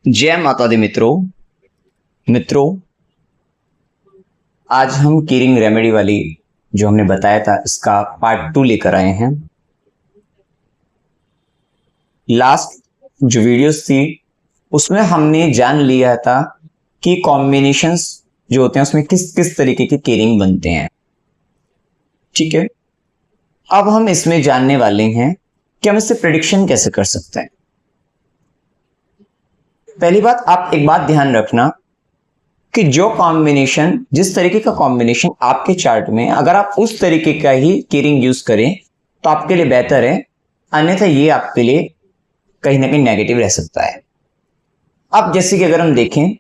जय माता दी मित्रों, आज हम कीरिंग रेमेडी वाली जो हमने बताया था इसका पार्ट 2 लेकर आए हैं। लास्ट जो वीडियोस थी उसमें हमने जान लिया था कि कॉम्बिनेशंस जो होते हैं उसमें किस किस तरीके के कीरिंग बनते हैं। ठीक है, अब हम इसमें जानने वाले हैं कि हम इससे प्रेडिक्शन कैसे कर सकते हैं। पहली बात, आप एक बात ध्यान रखना कि जो कॉम्बिनेशन, जिस तरीके का कॉम्बिनेशन आपके चार्ट में, अगर आप उस तरीके का ही कीरिंग यूज करें तो आपके लिए बेहतर है, अन्यथा ये आपके लिए कहीं ना कहीं नेगेटिव रह सकता है। अब जैसे कि अगर हम देखें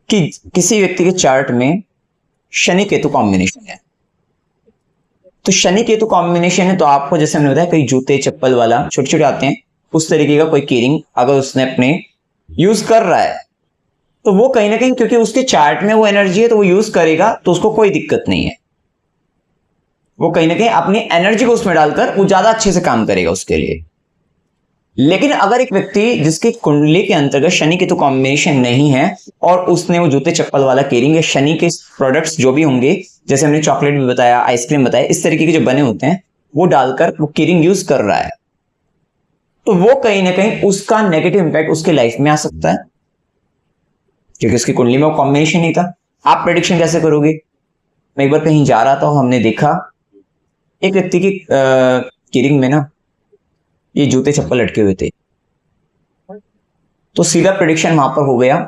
कि किसी व्यक्ति के चार्ट में शनि केतु कॉम्बिनेशन है, तो शनि केतु कॉम्बिनेशन है तो आपको, जैसे हमने बताया, कई जूते चप्पल वाला छोटे छोटे आते हैं, उस तरीके का कोई कीरिंग अगर उसने अपने यूज कर रहा है तो वो कहीं ना कहीं, क्योंकि उसके चार्ट में वो एनर्जी है तो वो यूज करेगा, तो उसको कोई दिक्कत नहीं है। वो कहीं ना कहीं अपनी एनर्जी को उसमें डालकर वो ज्यादा अच्छे से काम करेगा उसके लिए। लेकिन अगर एक व्यक्ति जिसकी कुंडली के अंतर्गत शनि केतु कॉम्बिनेशन नहीं है और उसने वो जूते चप्पल वाला कीरिंग या शनि के प्रोडक्ट्स जो भी होंगे, जैसे हमने चॉकलेट भी बताया, आइसक्रीम बताया, इस तरीके के जो बने होते हैं वो डालकर वो कीरिंग यूज कर रहा है, तो वो कहीं ना कहीं उसका नेगेटिव इंपैक्ट उसके लाइफ में आ सकता है, क्योंकि उसकी कुंडली में वो कॉम्बिनेशन नहीं था। आप प्रेडिक्शन कैसे करोगे? मैं एक बार कहीं जा रहा था, हमने देखा एक व्यक्ति की कीरिंग में ना ये जूते चप्पल लटके हुए थे, तो सीधा प्रेडिक्शन वहां पर हो गया,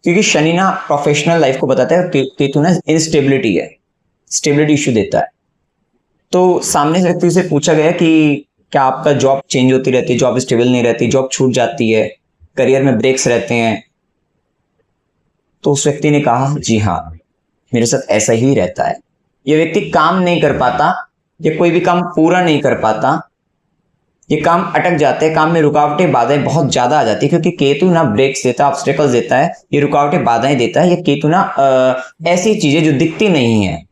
क्योंकि शनि ना प्रोफेशनल लाइफ को बताता है, केतु ना इनस्टेबिलिटी है, स्टेबिलिटी इश्यू देता है। तो सामने से व्यक्ति से पूछा गया कि क्या आपका जॉब चेंज होती रहती है, जॉब स्टेबल नहीं रहती, जॉब छूट जाती है, करियर में ब्रेक्स रहते हैं? तो उस व्यक्ति ने कहा, जी हाँ, मेरे साथ ऐसा ही रहता है। ये व्यक्ति काम नहीं कर पाता, ये कोई भी काम पूरा नहीं कर पाता, ये काम अटक जाते हैं, काम में रुकावटें बाधाएं बहुत ज्यादा आ जाती है, क्योंकि केतु ना ब्रेक्स देता है, ऑब्स्टेकल्स देता है, ये रुकावटें बाधाएं देता है। ये केतु ना ऐसी चीजें जो दिखती नहीं है,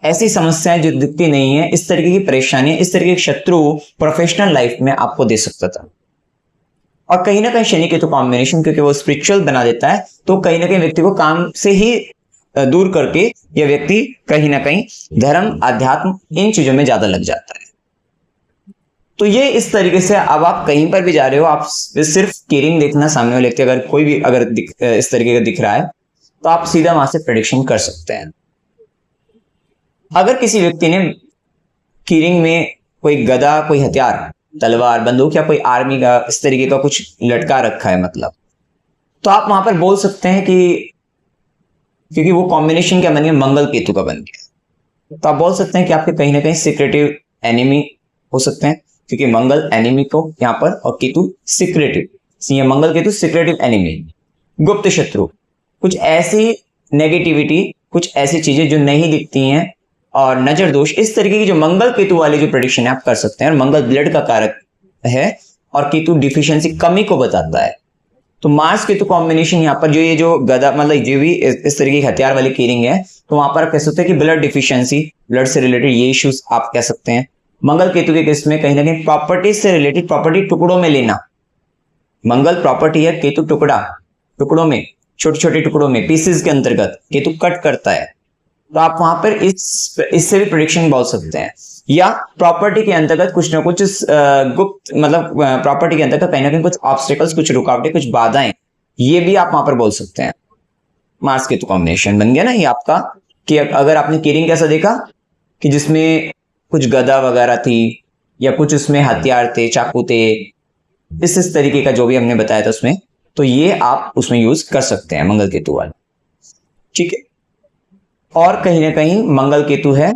ऐसी समस्याएं जो दिखती नहीं है, इस तरीके की परेशानियां, इस तरीके के शत्रु प्रोफेशनल लाइफ में आपको दे सकता था। और कहीं ना कहीं शनि केतु कॉम्बिनेशन, क्योंकि वो स्पिरिचुअल बना देता है, तो कहीं ना कहीं व्यक्ति को काम से ही दूर करके यह व्यक्ति कहीं ना कहीं धर्म, अध्यात्म, इन चीजों में ज्यादा लग जाता है। तो ये इस तरीके से, अब आप कहीं पर भी जा रहे हो, आप सिर्फ कीरिंग देखना, सामने वाले व्यक्ति अगर कोई भी अगर इस तरीके का दिख रहा है तो आप सीधा वहां से प्रेडिक्शन कर सकते हैं। अगर किसी व्यक्ति ने कीरिंग में कोई गदा, कोई हथियार, तलवार, बंदूक या कोई आर्मी का इस तरीके का कुछ लटका रखा है मतलब, तो आप वहां पर बोल सकते हैं कि, क्योंकि वो कॉम्बिनेशन क्या बन गया, मंगल केतु का बन गया, तो आप बोल सकते हैं कि आपके कहीं ना कहीं सीक्रेटिव एनिमी हो सकते हैं, क्योंकि मंगल एनिमी को यहाँ पर और केतु सीक्रेटिव, मंगल केतु सीक्रेटिव एनिमी, गुप्त शत्रु, कुछ ऐसी नेगेटिविटी, कुछ ऐसी चीजें जो नहीं दिखती हैं, और नजर दोष, इस तरीके की जो मंगल केतु वाली जो प्रेडिक्शन है आप कर सकते हैं। और मंगल ब्लड का कारक है और केतु डिफिशियंसी, कमी को बताता है। तो मार्स केतु कॉम्बिनेशन यहाँ पर जो, ये जो गदा मतलब जो भी इस तरीके की हथियार वाली कीरिंग है, तो वहां पर आप कह सकते हैं कि ब्लड डिफिशियंसी, ब्लड से रिलेटेड ये इश्यूज आप कह सकते हैं। मंगल केतु के केस में कहीं ना कहीं प्रॉपर्टी से रिलेटेड, प्रॉपर्टी टुकड़ों में लेना, मंगल प्रॉपर्टी है, केतु टुकड़ों में, छोटे छोटे टुकड़ों में, पीसेस के अंतर्गत केतु कट करता है, तो आप वहां पर इससे भी प्रेडिक्शन बोल सकते हैं। या प्रॉपर्टी के अंतर्गत कुछ ना कुछ गुप्त, मतलब प्रॉपर्टी के अंतर्गत कहीं ना कहीं कुछ ऑब्स्टेकल्स, कुछ रुकावटें, कुछ बाधाएं, ये भी आप वहां पर बोल सकते हैं। मार्स केतु कॉम्बिनेशन बन गया ना ये आपका, कि अगर आपने कीरिंग कैसा देखा कि जिसमें कुछ गदा वगैरह थी या कुछ उसमें हथियार थे, चाकू थे, इस तरीके का जो भी हमने बताया था उसमें, तो ये आप उसमें यूज कर सकते हैं मंगल केतु वाला। ठीक है, और कहीं ना कहीं मंगल केतु है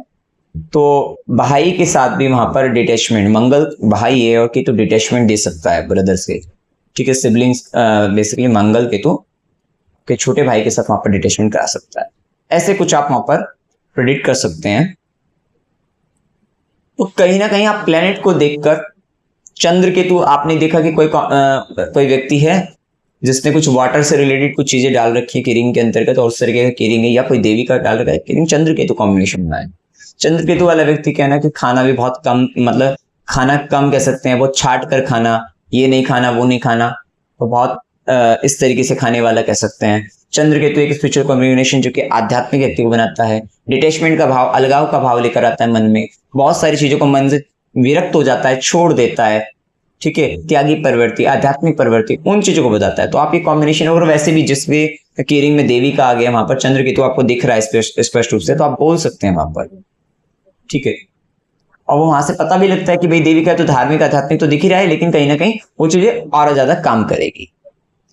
तो भाई के साथ भी वहां पर डिटैचमेंट, मंगल भाई है और केतु डिटैचमेंट दे सकता है ब्रदर्स के। ठीक है, सिबलिंग्स, बेसिकली मंगल केतु के छोटे भाई के साथ वहां पर डिटैचमेंट करा सकता है। ऐसे कुछ आप वहां पर प्रेडिक्ट कर सकते हैं। तो कहीं ना कहीं आप प्लेनेट को देखकर, चंद्र केतु, आपने देखा कि कोई व्यक्ति है जिसने कुछ वाटर से रिलेटेड कुछ चीजें डाल रखी है कीरिंग के अंतर्गत, और उस तरीके का कीरिंग है, या कोई देवी का डाल रखा है कीरिंग, चंद्र केतु कॉम्बिनेशन में है। चंद्र केतु वाला व्यक्ति कहना कि खाना भी बहुत कम, मतलब खाना कम कह सकते हैं, बहुत छाट कर खाना, ये नहीं खाना वो नहीं खाना, तो बहुत इस तरीके से खाने वाला कह सकते हैं। चंद्र केतु एक स्पिरिचुअल कम्युनिकेशन जो कि आध्यात्मिक व्यक्ति को बनाता है। डिटैचमेंट का भाव, अलगाव का भाव लेकर आता है मन में, बहुत सारी चीजों को मन से विरक्त हो जाता है, छोड़ देता है, ठीक है। त्यागी प्रवृत्ति, आध्यात्मिक प्रवृत्ति, उन चीजों को बताता है। तो आप ये कॉम्बिनेशन, और वैसे भी जिस भी कीरिंग में देवी का आ गया, वहां पर चंद्र केतु आपको दिख रहा है स्पष्ट रूप से, तो आप बोल सकते हैं वहां पर, ठीक है। और वो वहां से पता भी लगता है कि भाई देवी का तो धार्मिक आध्यात्मिक तो दिख ही रहा है, लेकिन कहीं ना कहीं वो चीजें और ज्यादा काम करेगी।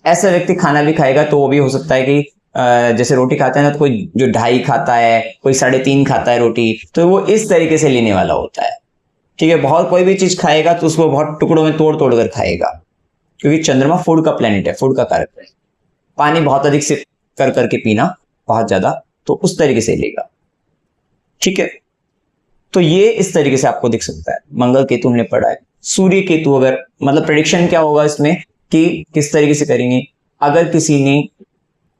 ऐसा व्यक्ति खाना भी खाएगा तो वो भी हो सकता है कि जैसे रोटी खाते हैं ना, तो कोई जो 2.5 खाता है, कोई 3.5 खाता है रोटी, तो वो इस तरीके से लेने वाला होता है, ठीक है। बहुत कोई भी चीज खाएगा तो उसको बहुत टुकड़ों में तोड़ तोड़ कर खाएगा, क्योंकि चंद्रमा फूड का प्लेनेट है, फूड का कारक है। पानी बहुत अधिक से कर करके पीना, बहुत ज्यादा, तो उस तरीके से लेगा, ठीक है। तो ये इस तरीके से आपको दिख सकता है। मंगल केतु हमने पढ़ा है। सूर्य केतु, अगर मतलब प्रेडिक्शन क्या होगा इसमें कि किस तरीके से करेंगे, अगर किसी ने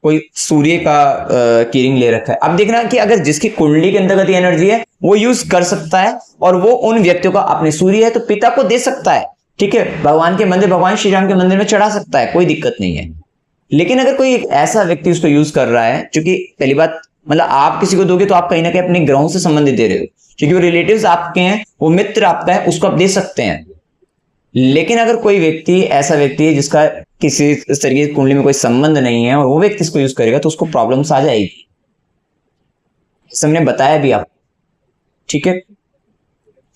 कोई सूर्य का कीरिंग ले रखा है, अब देखना कि अगर जिसकी कुंडली के अंतर्गत एनर्जी है वो यूज कर सकता है, और वो उन व्यक्तियों का, अपने सूर्य है तो पिता को दे सकता है, ठीक है। भगवान के मंदिर, भगवान श्री राम के मंदिर में चढ़ा सकता है, कोई दिक्कत नहीं है। लेकिन अगर कोई एक ऐसा व्यक्ति उसको यूज कर रहा है, क्योंकि पहली बात मतलब आप किसी को दोगे तो आप कहीं ना कहीं अपने ग्रहों से संबंधित दे रहे हो, क्योंकि वो रिलेटिव्स आपके हैं, वो मित्र आपका है, उसको आप दे सकते हैं। लेकिन अगर कोई व्यक्ति, ऐसा व्यक्ति है जिसका किसी इस तरीके की कुंडली में कोई संबंध नहीं है, और वो व्यक्ति इसको यूज करेगा, तो उसको प्रॉब्लम्स आ जाएगी, हमने बताया भी आप, ठीक है।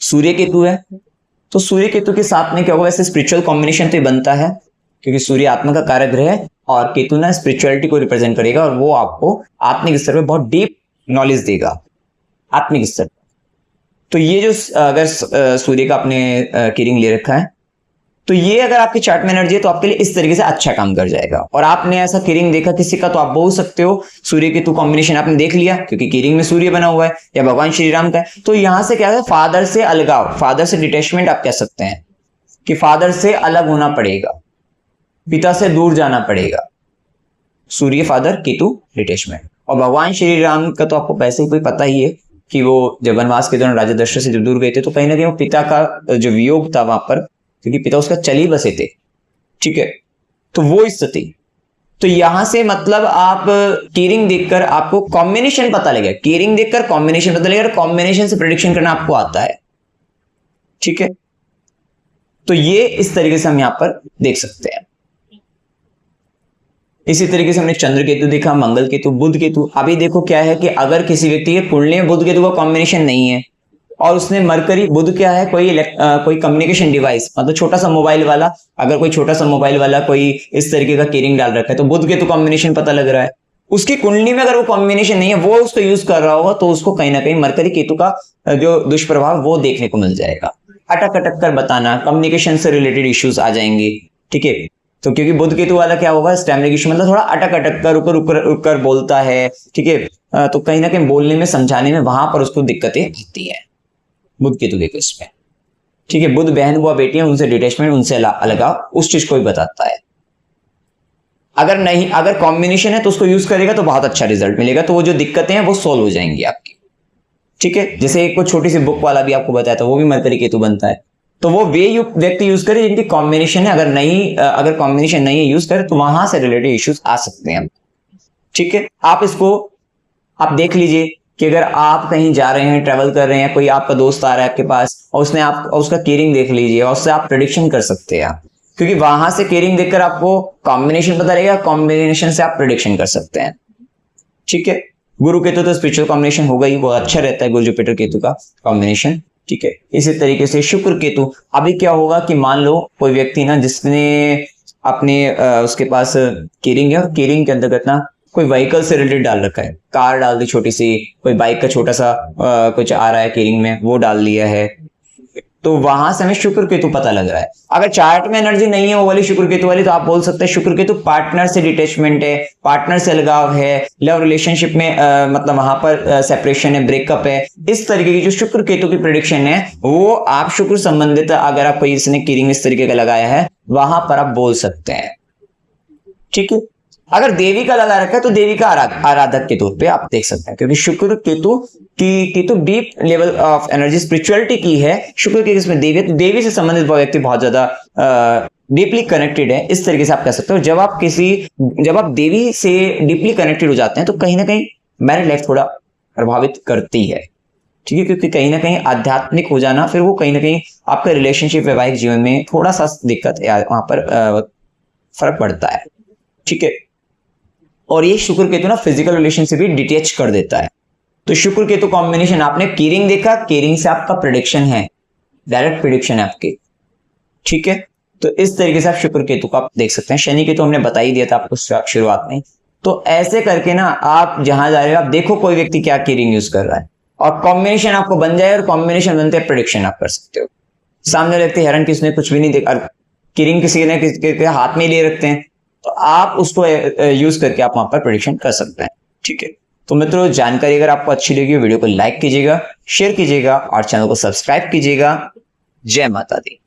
सूर्य केतु है, तो सूर्य केतु के साथ में क्या होगा, वैसे स्पिरिचुअल कॉम्बिनेशन तो बनता है, क्योंकि सूर्य आत्मा का कारक ग्रह है, और केतु ना स्पिरिचुअलिटी को रिप्रेजेंट करेगा, और वो आपको आत्मिक स्तर पे बहुत डीप नॉलेज देगा, आत्मिक स्तर। तो ये जो अगर सूर्य का आपने कीरिंग ले रखा है, तो ये अगर आपकी चार्ट में एनर्जी है तो आपके लिए इस तरीके से अच्छा काम कर जाएगा। और आपने ऐसा कीरिंग देखा किसी का, तो आप बोल सकते हो सूर्य केतु कॉम्बिनेशन आपने देख लिया, क्योंकि कीरिंग में सूर्य बना हुआ है या भगवान श्री राम का है, तो यहां से क्या है, फादर से अलगाव, फादर से डिटैचमेंट आप कह सकते हैं, कि फादर से अलग होना पड़ेगा, पिता से दूर जाना पड़ेगा। सूर्य फादर, केतु डिटैचमेंट। और भगवान श्री राम का तो आपको वैसे ही कोई पता ही है कि वो जब वनवास के दौरान राजा दशरथ से जब दूर गए थे, तो कहीं ना कहीं वो पिता का जो वियोग था वहां पर, क्योंकि पिता उसका चल ही बसे थे, ठीक है। तो वो स्थिति, तो यहां से मतलब आप कीरिंग देखकर आपको कॉम्बिनेशन पता लगेगा, कीरिंग देखकर कॉम्बिनेशन पता लगेगा, कॉम्बिनेशन से प्रेडिक्शन करना आपको आता है, ठीक है। तो ये इस तरीके से हम यहां पर देख सकते हैं। इसी तरीके से हमने चंद्र केतु देखा, मंगल केतु, बुध केतु। अभी देखो क्या है कि अगर किसी व्यक्ति के कुंडली में बुध केतु का कॉम्बिनेशन नहीं है, और उसने मरकरी, बुध क्या है, कोई कम्युनिकेशन डिवाइस, मतलब छोटा सा मोबाइल वाला, अगर कोई छोटा सा मोबाइल वाला कोई इस तरीके का कीरिंग डाल रखा है, तो बुध केतु कॉम्बिनेशन पता लग रहा है। उसकी कुंडली में अगर वो कॉम्बिनेशन नहीं है, वो उसको यूज कर रहा होगा, तो उसको कहीं ना कहीं मरकरी केतु का जो दुष्प्रभाव वो देखने को मिल जाएगा। अटक अटक कर बताना, कम्युनिकेशन से रिलेटेड इश्यूज आ जाएंगे, ठीक है। तो क्योंकि बुध केतु वाला क्या होगा, स्टैमरिंग इशू, मतलब थोड़ा अटक अटक कर रुक कर बोलता है, ठीक है। तो कहीं ना कहीं बोलने में, समझाने में वहां पर उसको दिक्कतें आती है बुध केतु के केस में, ठीक है। बुध बहन हुआ बेटी है, उनसे डिटैचमेंट, उनसे अलगाव, उस चीज को भी बताता है। अगर नहीं, अगर कॉम्बिनेशन है तो उसको यूज करेगा तो बहुत अच्छा रिजल्ट मिलेगा, तो वो जो दिक्कतें हैं वो सोल्व हो जाएंगी आपकी, ठीक है। जैसे एक छोटी सी बुक वाला भी आपको बताया था, वो भी मरकरी केतु बनता है, तो वो वे व्यक्ति यूज करे जिनकी कॉम्बिनेशन है, अगर कॉम्बिनेशन नहीं है यूज करे, तो वहां से रिलेटेड इश्यूज आ सकते हैं, ठीक है। आप इसको आप देख लीजिए कि अगर आप कहीं जा रहे हैं, ट्रेवल कर रहे हैं, कोई आपका दोस्त आ रहा है आपके पास, और उसका कीरिंग देख लीजिए, और उससे आप प्रेडिक्शन कर सकते हैं, क्योंकि वहां से कीरिंग देखकर आपको कॉम्बिनेशन पता रहेगा, कॉम्बिनेशन से आप प्रेडिक्शन कर सकते हैं, ठीक है। गुरु केतु तो स्पिरिचुअल कॉम्बिनेशन होगा ही, वो अच्छा रहता है गुरु जुपिटर केतु का कॉम्बिनेशन, ठीक है। इसी तरीके से शुक्र केतु, अभी क्या होगा कि मान लो कोई व्यक्ति ना, जिसने अपने उसके पास कीरिंग है, और कीरिंग के अंतर्गत ना कोई व्हीकल से रिलेटेड डाल रखा है, कार डाल दी छोटी सी, कोई बाइक का छोटा सा कुछ आ रहा है कीरिंग में, वो डाल लिया है, तो वहां से हमें शुक्र केतु पता लग रहा है। अगर चार्ट में एनर्जी नहीं है वो वाली शुक्र केतु वाली, तो आप बोल सकते हैं शुक्र केतु पार्टनर से डिटैचमेंट है, पार्टनर से अलगाव है, लव रिलेशनशिप में मतलब वहां पर सेपरेशन है, ब्रेकअप है। इस तरीके की जो शुक्र केतु की प्रेडिक्शन है, वो आप शुक्र संबंधित, अगर आप कोई इसने कीरिंग इस तरीके का लगाया है, वहां पर आप बोल सकते हैं, ठीक है। अगर देवी का लगा रखा है तो देवी का आराधक के तौर पे आप देख सकते हैं, क्योंकि शुक्र केतु कि तो deep level of energy spirituality की है, शुक्र के इसमें देवी है, तो देवी से संबंधित व्यक्ति बहुत ज्यादा डीपली कनेक्टेड है, इस तरीके से आप कह सकते हो। जब आप देवी से डीपली कनेक्टेड हो जाते हैं तो कहीं ना कहीं मैरिड लाइफ थोड़ा प्रभावित करती है, ठीक है, क्योंकि कहीं ना कहीं आध्यात्मिक हो जाना फिर वो कहीं ना कहीं आपका रिलेशनशिप वैवाहिक जीवन में थोड़ा सा दिक्कत वहां पर फर्क पड़ता है, ठीक है। और ये शुक्र केतु ना फिजिकल रिलेशन से भी डिटेच कर देता है। तो शुक्र केतु कॉम्बिनेशन, आपने कीरिंग देखा, कीरिंग से आपका प्रेडिक्शन है, डायरेक्ट प्रेडिक्शन है आपकी, ठीक है। तो इस तरीके से आप शुक्र केतु को आप देख सकते हैं। शनि केतु हमने बता ही दिया था आपको शुरुआत में। तो ऐसे करके ना आप जहां जा रहे हो आप देखो कोई व्यक्ति क्या कीरिंग यूज कर रहा है और कॉम्बिनेशन आपको बन जाए, और कॉम्बिनेशन बनते हैं प्रेडिक्शन आप कर सकते हो। सामने व्यक्ति हैरान कि उसने कुछ भी नहीं देखा, कीरिंग किसी ने किसी हाथ में ले रखते हैं, तो आप उसको यूज करके आप वहां पर प्रेडिक्शन कर सकते हैं, ठीक है। तो मित्रों, जानकारी अगर आपको अच्छी लगी वीडियो को लाइक कीजिएगा, शेयर कीजिएगा और चैनल को सब्सक्राइब कीजिएगा। जय माता दी।